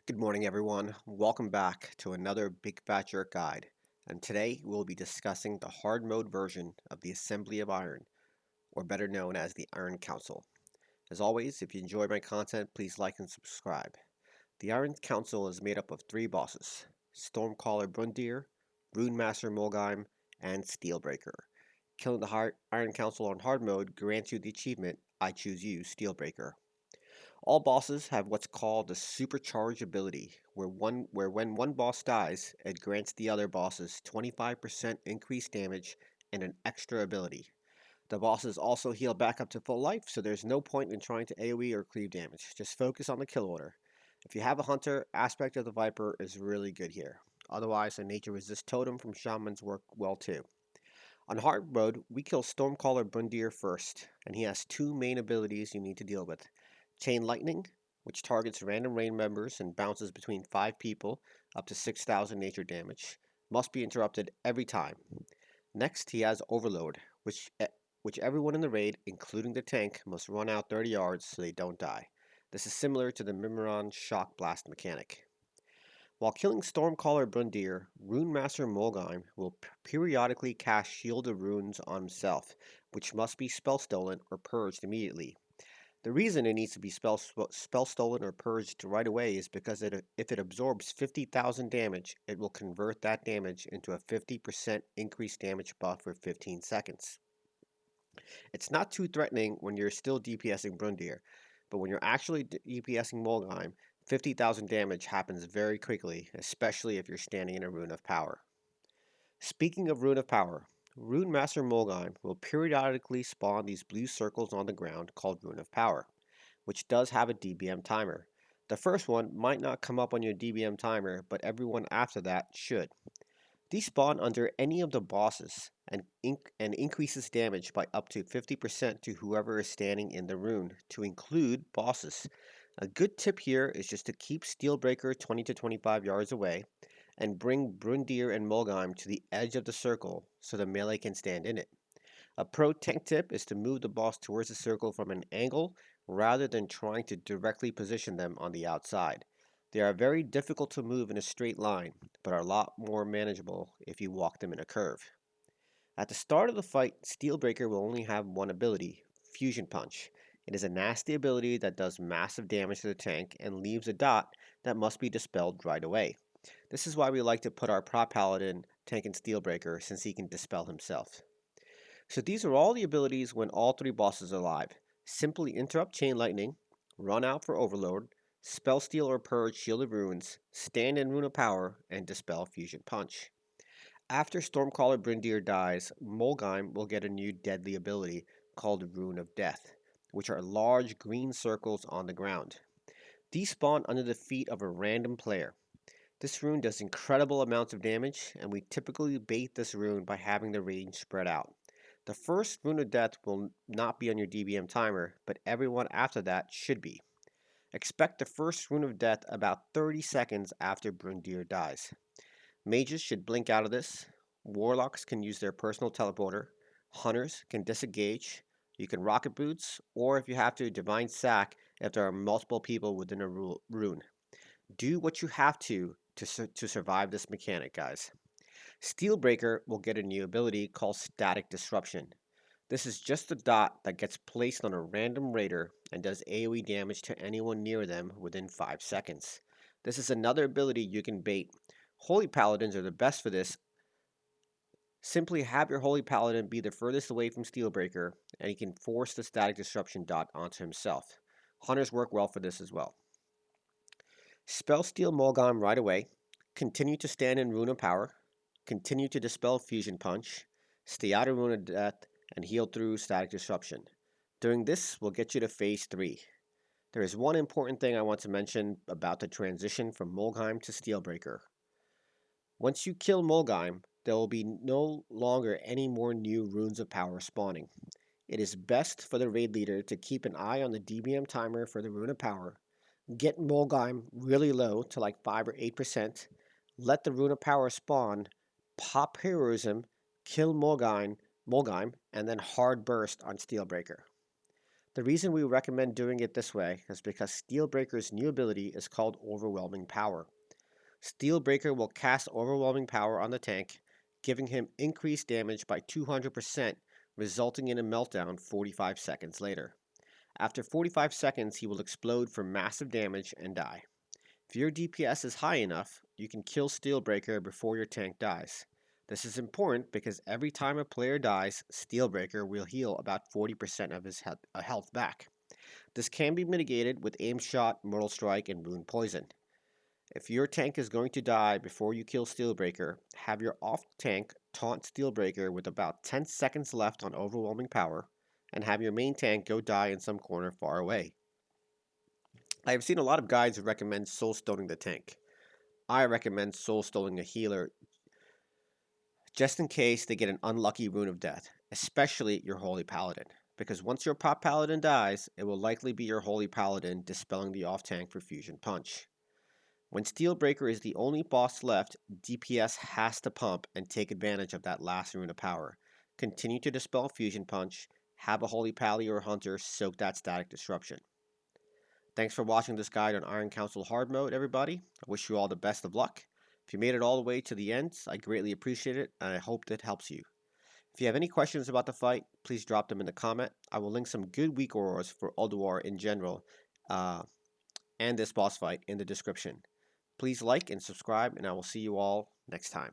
Good morning, everyone. Welcome back to another BigFatJerk guide. And today we'll be discussing the hard mode version of the Assembly of Iron, or better known as the Iron Council. As always, if you enjoy my content, please like and subscribe. The Iron Council is made up of three bosses: Stormcaller Brundir, Runemaster Molgeim, and Steelbreaker. Killing the Iron Council on hard mode grants you the achievement I Choose You, Steelbreaker. All bosses have what's called the supercharge ability, where when one boss dies, it grants the other bosses 25% increased damage and an extra ability. The bosses also heal back up to full life, so there's no point in trying to AoE or cleave damage. Just focus on the kill order. If you have a hunter, aspect of the Viper is really good here. Otherwise, a nature resist totem from shamans work well too. On hard mode, we kill Stormcaller Brundir first, and he has two main abilities you need to deal with: Chain Lightning, which targets random raid members and bounces between 5 people up to 6,000 nature damage, must be interrupted every time. Next, he has Overload, which everyone in the raid, including the tank, must run out 30 yards so they don't die. This is similar to the Mimiron Shock Blast mechanic. While killing Stormcaller Brundir, Runemaster Molgeim will periodically cast Shield of Runes on himself, which must be spell stolen or purged immediately. The reason it needs to be spell stolen or purged right away is because if it absorbs 50,000 damage, it will convert that damage into a 50% increased damage buff for 15 seconds. It's not too threatening when you're still DPSing Brundir, but when you're actually DPSing Molgeim, 50,000 damage happens very quickly, especially if you're standing in a Rune of Power. Speaking of Rune of Power, Rune Master Molgeim will periodically spawn these blue circles on the ground called Rune of Power, which does have a DBM timer. The first one might not come up on your DBM timer, but everyone after that should. These spawn under any of the bosses and increases damage by up to 50% to whoever is standing in the rune, to include bosses. A good tip here is just to keep Steelbreaker 20 to 25 yards away and bring Brundir and Molgeim to the edge of the circle so the melee can stand in it. A pro tank tip is to move the boss towards the circle from an angle rather than trying to directly position them on the outside. They are very difficult to move in a straight line, but are a lot more manageable if you walk them in a curve. At the start of the fight, Steelbreaker will only have one ability: Fusion Punch. It is a nasty ability that does massive damage to the tank and leaves a dot that must be dispelled right away. This is why we like to put our prop paladin tanking Steelbreaker, since he can dispel himself. So these are all the abilities when all three bosses are alive. Simply interrupt Chain Lightning, run out for Overload, spell steal or purge Shield of Runes, stand in Rune of Power, and dispel Fusion Punch. After Stormcaller Brundir dies, Molgeim will get a new deadly ability called Rune of Death, which are large green circles on the ground. These spawn under the feet of a random player. This rune does incredible amounts of damage, and we typically bait this rune by having the range spread out. The first Rune of Death will not be on your DBM timer, but everyone after that should be. Expect the first Rune of Death about 30 seconds after Brundir dies. Mages should blink out of this. Warlocks can use their personal teleporter. Hunters can disengage. You can rocket boots, or if you have to, divine sack if there are multiple people within a rune. Do what you have to survive this mechanic, guys. Steelbreaker will get a new ability called Static Disruption. This is just a dot that gets placed on a random raider and does AoE damage to anyone near them within 5 seconds. This is another ability you can bait. Holy Paladins are the best for this. Simply have your Holy Paladin be the furthest away from Steelbreaker, and he can force the Static Disruption dot onto himself. Hunters work well for this as well. Spell Steal Molgeim right away. Continue to stand in Rune of Power. Continue to dispel Fusion Punch. Stay out of Rune of Death and heal through Static Disruption. Doing this will get you to Phase 3. There is one important thing I want to mention about the transition from Molgeim to Steelbreaker. Once you kill Molgeim, there will be no longer any more new Runes of Power spawning. It is best for the raid leader to keep an eye on the DBM timer for the Rune of Power, get Molgeim really low to like 5 or 8%, let the Rune of Power spawn, pop Heroism, kill Molgeim, and then hard burst on Steelbreaker. The reason we recommend doing it this way is because Steelbreaker's new ability is called Overwhelming Power. Steelbreaker will cast Overwhelming Power on the tank, giving him increased damage by 200%, resulting in a meltdown 45 seconds later. After 45 seconds, he will explode for massive damage and die. If your DPS is high enough, you can kill Steelbreaker before your tank dies. This is important because every time a player dies, Steelbreaker will heal about 40% of his health back. This can be mitigated with Aim Shot, Mortal Strike, and Wound Poison. If your tank is going to die before you kill Steelbreaker, have your off tank taunt Steelbreaker with about 10 seconds left on Overwhelming Power, and have your main tank go die in some corner far away. I have seen a lot of guides who recommend soul stoning the tank. I recommend soul stoning a healer just in case they get an unlucky rune of death, especially your Holy Paladin, because once your Pop Paladin dies, it will likely be your Holy Paladin dispelling the off tank for Fusion Punch. When Steelbreaker is the only boss left, DPS has to pump and take advantage of that last rune of power. Continue to dispel Fusion Punch, have a Holy Pally or Hunter soak that static disruption. Thanks for watching this guide on Iron Council Hard Mode, everybody. I wish you all the best of luck. If you made it all the way to the end, I greatly appreciate it, and I hope that helps you. If you have any questions about the fight, please drop them in the comment. I will link some good weak auras for Ulduar in general and this boss fight in the description. Please like and subscribe, and I will see you all next time.